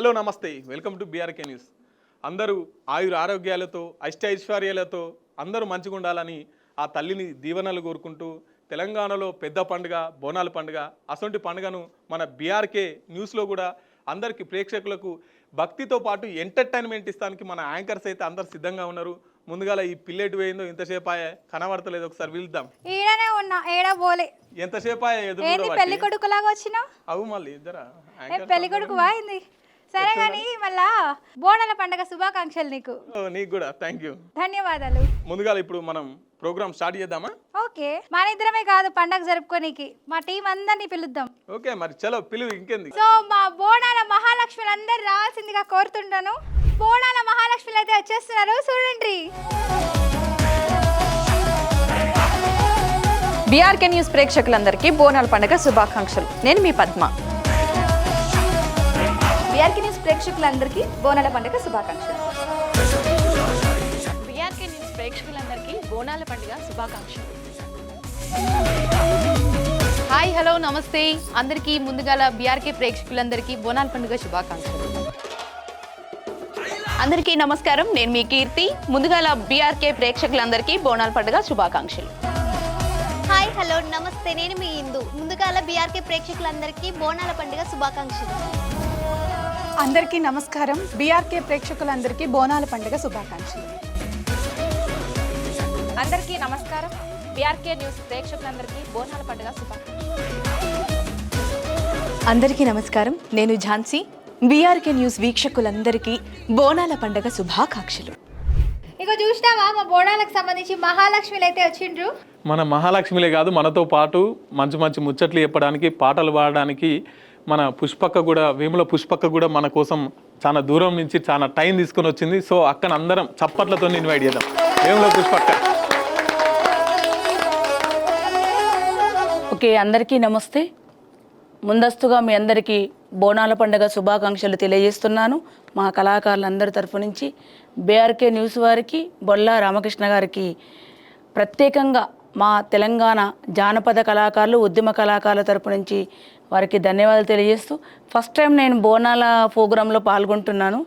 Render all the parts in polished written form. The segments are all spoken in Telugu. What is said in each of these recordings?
హలో నమస్తే, వెల్కమ్ టు బీఆర్కే న్యూస్. అందరూ ఆరోగ్యాలతో ఐశ్వర్యాలతో అందరూ మంచిగా ఉండాలని ఆ తల్లిని దీవెనలు కోరుకుంటూ తెలంగాణలో పెద్ద పండుగ బోనాల పండుగ. అసొంటి పండుగను మన బీఆర్కే న్యూస్లో కూడా అందరికీ ప్రేక్షకులకు భక్తితో పాటు ఎంటర్టైన్మెంట్ ఇస్తానికి మన యాంకర్స్ అయితే అందరు సిద్ధంగా ఉన్నారు. ముందుగాల ఈ పిల్లెటు పోయిందో ఇంతసేపు కనబడతలేదు, ఒకసారి వెళ్దాం. ఈడనే ఉన్నా, ఏడా పోలే. ఎంతసేపు పెళ్లి కొడుకులాగా వచ్చినావు? అవు మళ్ళీ ఇద్దరా పెళ్లి కొడుకు వాయింది. సరే కానీ మళ్ళా బోనాల పండుగ శుభాకాంక్షలు నీకు. నీకు కూడా థ్యాంక్ యూ, ధన్యవాదాలు. ముందుగా ఇప్పుడు మనం ప్రోగ్రామ్ స్టార్ట్ చేద్దామా? ఓకే, మన ఇద్దరమే కాదు పండగ జరుపుకోనికి మా టీం అందరినీ పిలుద్దాం. ఓకే మరి చలో పిలువు, ఇంకేంది. సో మా బోనాల మహాలక్ష్మిలు అందరు రావాల్సిందిగా కోరుతుంటాను. బోనాల మహాలక్ష్మిలు అయితే వచ్చేస్తున్నారు, చూడండి. బీఆర్కే న్యూస్ ప్రేక్షకులందరికీ బోనాల పండుగ శుభాకాంక్షలు. నేను మీ పద్మ. బీఆర్కే న్యూస్ ప్రేక్షకులందరికీ బోనాల పండుగ శుభాకాంక్షలు. బీఆర్కే న్యూస్ ప్రేక్షకులందరికీ బోనాల పండుగ శుభాకాంక్షలు. హాయ్ హలో నమస్తే అందరికీ. ముందుగాల బీఆర్కే ప్రేక్షకులందరికీ బోనాల పండుగ శుభాకాంక్షలు. అందరికీ నమస్కారం, నేను మీ కీర్తి. ముందుగాల బీఆర్కే ప్రేక్షకులందరికీ బోనాల పండుగ శుభాకాంక్షలు. హాయ్ హలో నమస్తే, నేను మీ ఇందు. ముందుగాల బీఆర్కే ప్రేక్షకులందరికీ బోనాల పండుగ శుభాకాంక్షలు. అందరికీ నమస్కారం, బీఆర్కే ప్రేక్షకులందరికీ బోనాల పండుగ శుభాకాంక్షలు. అందరికీ నమస్కారం, బీఆర్కే న్యూస్ ప్రేక్షకులందరికీ బోనాల పండుగ శుభాకాంక్షలు. అందరికీ నమస్కారం, నేను ఝాన్సీ. బీఆర్కే న్యూస్ వీక్షకులందరికీ బోనాల పండుగ శుభాకాంక్షలు. ఇక చూసినావా, మా బోనాలకు సంబంధించి మహాలక్ష్మిలు అయితే వచ్చిండ్రు. మన మహాలక్ష్మిలే కాదు, మనతో పాటు మంచి మంచి ముచ్చట్లు చెప్పడానికి, పాటలు పాడడానికి మన పుష్పక్క కూడా, వేముల పుష్పక్క కూడా మన కోసం చాలా దూరం నుంచి చాలా టైం తీసుకొని వచ్చింది. సో అక్కన అందరం చప్పట్లతో ఇన్వైట్ చేద్దాం. వేముల పుష్పక్క. ఓకే, అందరికీ నమస్తే. ముందస్తుగా మీ అందరికీ బోనాల పండుగ శుభాకాంక్షలు తెలియజేస్తున్నాను. మా కళాకారులందరి తరఫు నుంచి బీఆర్కే న్యూస్ వారికి, బొల్లా రామకృష్ణ గారికి, ప్రత్యేకంగా మా తెలంగాణ జానపద కళాకారులు, ఉద్యమ కళాకారుల తరపు నుంచి వారికి ధన్యవాదాలు తెలియజేస్తూ, ఫస్ట్ టైం నేను బోనాల ప్రోగ్రాంలో పాల్గొంటున్నాను.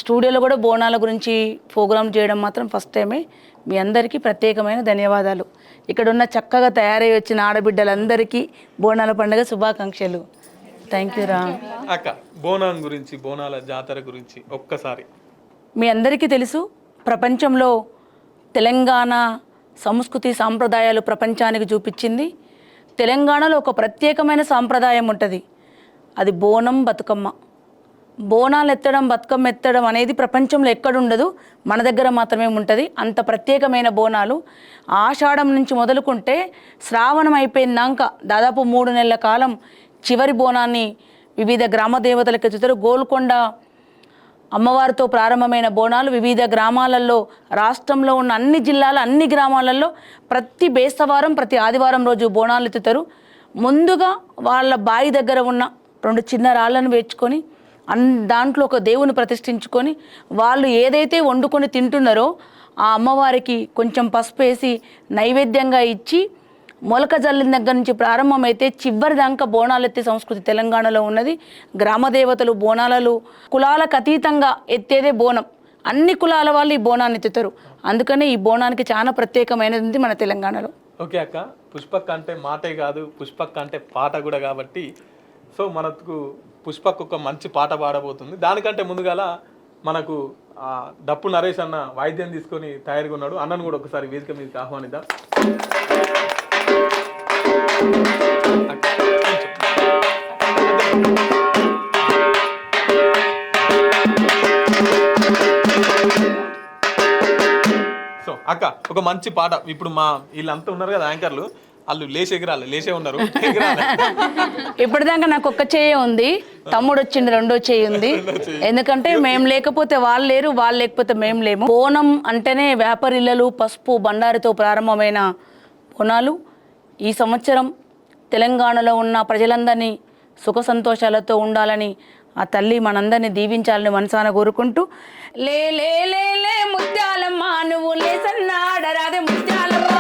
స్టూడియోలో కూడా బోనాల గురించి ప్రోగ్రాం చేయడం మాత్రం ఫస్ట్ టైమే. మీ అందరికీ ప్రత్యేకమైన ధన్యవాదాలు. ఇక్కడున్న చక్కగా తయారై వచ్చిన ఆడబిడ్డలందరికీ బోనాల పండుగ శుభాకాంక్షలు. థ్యాంక్ యూ రా. అక్క, బోనం గురించి, బోనాల జాతర గురించి ఒక్కసారి. మీ అందరికీ తెలుసు, ప్రపంచంలో తెలంగాణ సంస్కృతి సాంప్రదాయాలు ప్రపంచానికి చూపించింది. తెలంగాణలో ఒక ప్రత్యేకమైన సాంప్రదాయం ఉంటుంది, అది బోనం బతుకమ్మ. బోనాలు ఎత్తడం, బతుకమ్మ ఎత్తడం అనేది ప్రపంచంలో ఎక్కడుండదు, మన దగ్గర మాత్రమే ఉంటుంది. అంత ప్రత్యేకమైన బోనాలు ఆషాఢం నుంచి మొదలుకుంటే శ్రావణం అయిపోయిందాక దాదాపు 3 నెలల కాలం చివరి బోనాన్ని వివిధ గ్రామ దేవతలకు ఎత్తుతారు. గోల్కొండ అమ్మవారితో ప్రారంభమైన బోనాలు వివిధ గ్రామాలలో, రాష్ట్రంలో ఉన్న అన్ని జిల్లాల అన్ని గ్రామాలలో ప్రతి బేస్తవారం, ప్రతి ఆదివారం రోజు బోనాలు ఎత్తుతారు. ముందుగా వాళ్ళ బావి దగ్గర ఉన్న 2 చిన్న రాళ్ళను వేర్చుకొని దాంట్లో ఒక దేవుని ప్రతిష్ఠించుకొని వాళ్ళు ఏదైతే వండుకొని తింటున్నారో ఆ అమ్మవారికి కొంచెం పసుపు వేసి నైవేద్యంగా ఇచ్చి, మొలక జల్లిన దగ్గర నుంచి ప్రారంభమైతే చివరి దాకా బోనాలు ఎత్తే సంస్కృతి తెలంగాణలో ఉన్నది. గ్రామదేవతలు బోనాలలో కులాలకు అతీతంగా ఎత్తేదే బోనం. అన్ని కులాల వాళ్ళు ఈ బోనాన్ని ఎత్తుతారు. అందుకనే ఈ బోనానికి చాలా ప్రత్యేకమైనది ఉంది మన తెలంగాణలో. ఓకే అక్క, పుష్పక్క అంటే మాటే కాదు, పుష్పక్క అంటే పాట కూడా కాబట్టి, సో మనకు పుష్పక్క ఒక మంచి పాట పాడబోతుంది. దానికంటే ముందుగాల మనకు డప్పు నరేష్ అన్న వాయిద్యం తీసుకొని తయారుగా ఉన్నాడు. అన్నను కూడా ఒకసారి వేదిక మీదకి ఆహ్వానిద్దాం. సో అక్క, ఒక మంచి పాట. ఇప్పుడు మా వీళ్ళంతా ఉన్నారు కదా యాంకర్లు, వాళ్ళు లేచే ఉన్నారు. ఇప్పటిదాకా నాకు ఒక్క చేయి ఉంది, తమ్ముడు వచ్చింది 2వ చేయి ఉంది. ఎందుకంటే మేము లేకపోతే వాళ్ళు లేరు, వాళ్ళు లేకపోతే మేము లేము. బోనం అంటేనే వ్యాపారిల్లలు, పసుపు బండారితో ప్రారంభమైన బోనాలు. ఈ సంవత్సరం తెలంగాణలో ఉన్న ప్రజలందరినీ సుఖ సంతోషాలతో ఉండాలని ఆ తల్లి మనందరినీ దీవించాలని మనసాన కోరుకుంటూ, లే లే లే లే ముత్యాలమ్మ నువ్వు లేసన్నాడరాదే ముత్యాలమ్మ,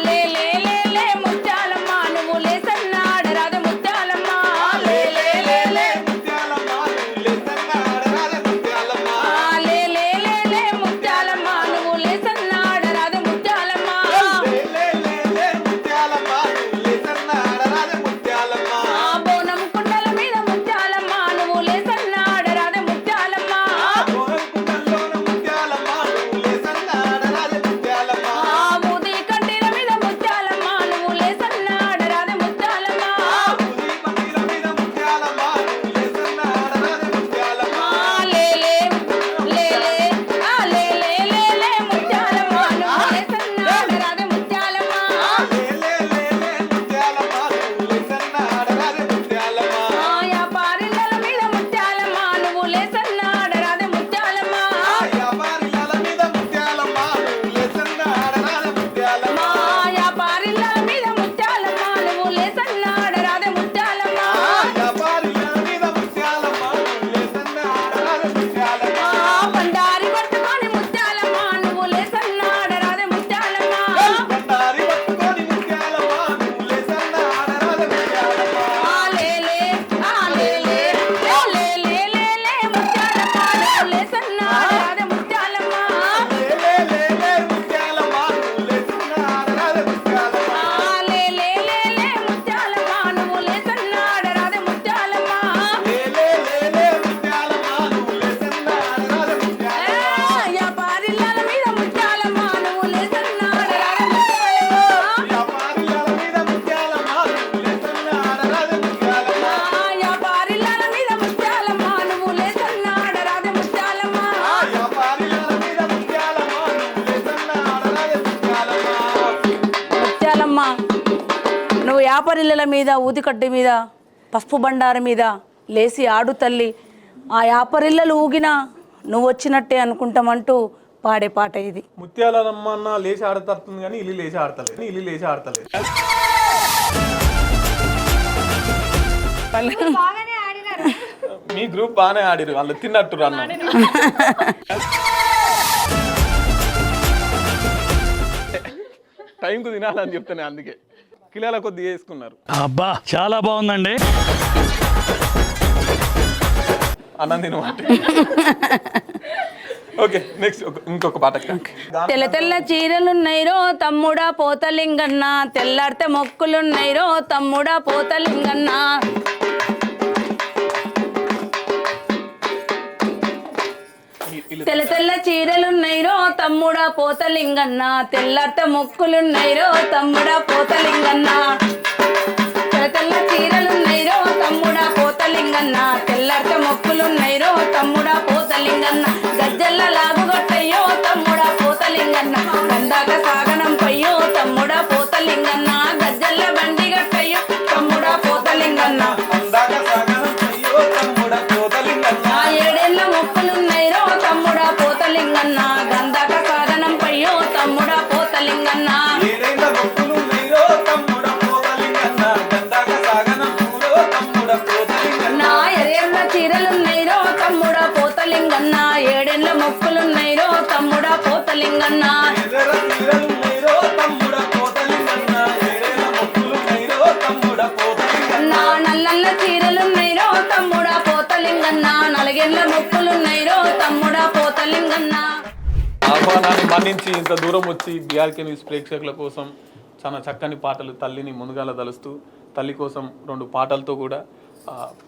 లే లే లే లే ముత్యాలమ్మ నువ్వు లేసన్నాడరాదే యాపరిల్లల మీద ఊదికడ్డి మీద పసుపు బండారం మీద లేసి ఆడు తల్లి ఆ యాపరిల్లలు ఊగినా నువ్వు వచ్చినట్టే అనుకుంటామంటూ పాడే పాట ఇది. ముత్యాలమ్మ అన్న లేచి ఆడతారుతుంది కానీ ఇల్లు లేచి ఆడతలేదు. బాగానే ఆడినారు. మీ గ్రూప్ బాగానే ఆడిరు, వాళ్ళు తిన్నట్టు అన్న. టైంకు తినాలని చెప్తానే, అందుకే కిలోల కొద్ది వేసుకున్నారు. అబ్బా చాలా బాగుందండి. అన్నం తినమాట. ఓకే, నెక్స్ట్ ఇంకొక పాట. తెల్ల తెల్ల చీరలున్నాయిరో తమ్ముడా పోతలింగన్న, తెల్లారితే మొక్కులున్నాయిరో తమ్ముడా పోతలింగన్న. తెల్ల తెల్ల చీరలున్నాయిరో తమ్ముడా పోతలింగన్న, తెల్లారితే మొక్కులున్నాయిరో తమ్ముడా పోతలింగన్న. తెల్ల తెల్ల చీరలున్నాయిరో తమ్ముడా పోతలింగన్న, తెల్లారితే మొక్కులున్నాయిరో తమ్ముడా పోతలింగన్న. గజ్జల్ల లాగుగొట్టయ్యో తమ్ముడా పోతలింగన్న, గందాక సాగనం పయ్యో తమ్ముడా పోతలింగన్న. గజ్జల్ల బండి గట్టయ్యో తమ్ముడా పోతలింగన్న. ఏడేళ్ళ మొక్కులున్నాయిరో తమ్ముడా పోతలింగన్న, గందాక సాగనం పయ్యో తమ్ముడా పోతలింగన్న. నా ఎరేళ్ళ చీరలున్నాయిరో తమ్ముడా పోతలింగన్న, ఏడేళ్ళ మొక్కులున్నాయిరో తమ్ముడా పోతలింగన్న. నా నల్లల్ల చీరలున్నాయిరో తమ్ముడా పోతలింగన్న, నలగేళ్ళ మొక్కులున్నాయిరో తమ్ముడా పోతలింగన్న. ఆహ్వానాన్ని మన్నించి ఇంత దూరం వచ్చి బీఆర్కే న్యూస్ ప్రేక్షకుల కోసం చాలా చక్కని పాటలు, తల్లిని ముందుగాల తలుస్తూ తల్లి కోసం 2 పాటలతో కూడా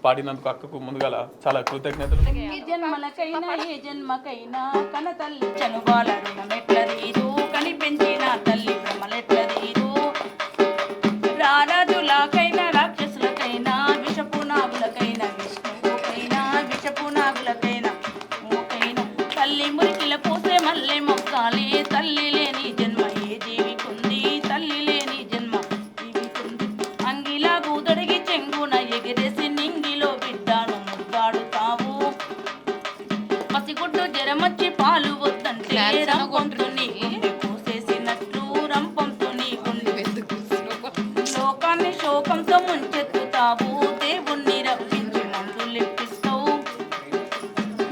పాడినందుకు అక్కకు ముందుగాల చాలా కృతజ్ఞతలు. ఈ జన్మలకైనా ఏ జన్మకైనా కన తల్లి చనుబాల రుణమెట్ల తీరు, కని పెంచిన తల్లి భ్రమలెట్ల తీరు. రారాజులకైనా రాక్షసులకైనా విషపు నాగులకైనా విష్ణువుకైనా విషపు నాగులకైనా మూకైనా తల్లి మురికిల పూసే మల్లె మొక్కాలి. తల్లి లేని జన్మ ఏ జీవికుంది, తల్లి లేని జన్మ జీవికుంది. అంగిలా గూదడిగి చెంగున ఎగిరేసి నింగిలో బిడ్డాను ముద్దాడుతావు. పసిగుడ్డు జరమచ్చి పాలు వద్దంటే రంపంతో నీ గుండె కోసేసినట్లు, రంపంతో నీ గుండె లోకాన్ని శోకంతో ముంచెత్తుతావు. దేవుణ్ణి రప్పించి మందులెప్పిస్తావు.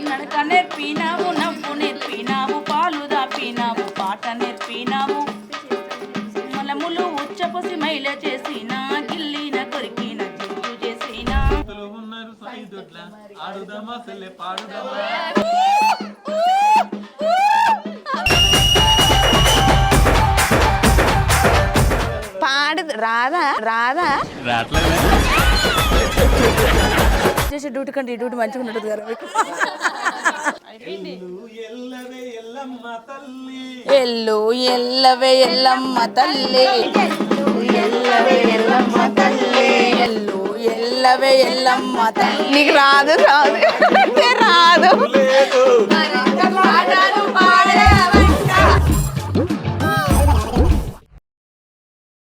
నడక నేర్పినావు, నవ్వు నేర్పినావు, పాలు దాపినావు, పాట నేర్పినావు. మలములు ఉచ్చపసి మైల చేసిన, గిల్లిన కొరికిన జిడ్డు చేసిన. పాడు రాదా రాదా చేసే డ్యూటీ కంటే ఈ డ్యూటీ మంచిగా ఉంటుంది కదా మీకు. ఎల్లు ఎల్లవే ఎల్లమ్మ తల్లి, ఎల్లవే ఎల్లమ్మ తల్లి, ఎల్లు ఎల్లవే ఎల్లమ్మ తల్లి. నీకు రాదు రాదు రాదు పాటలు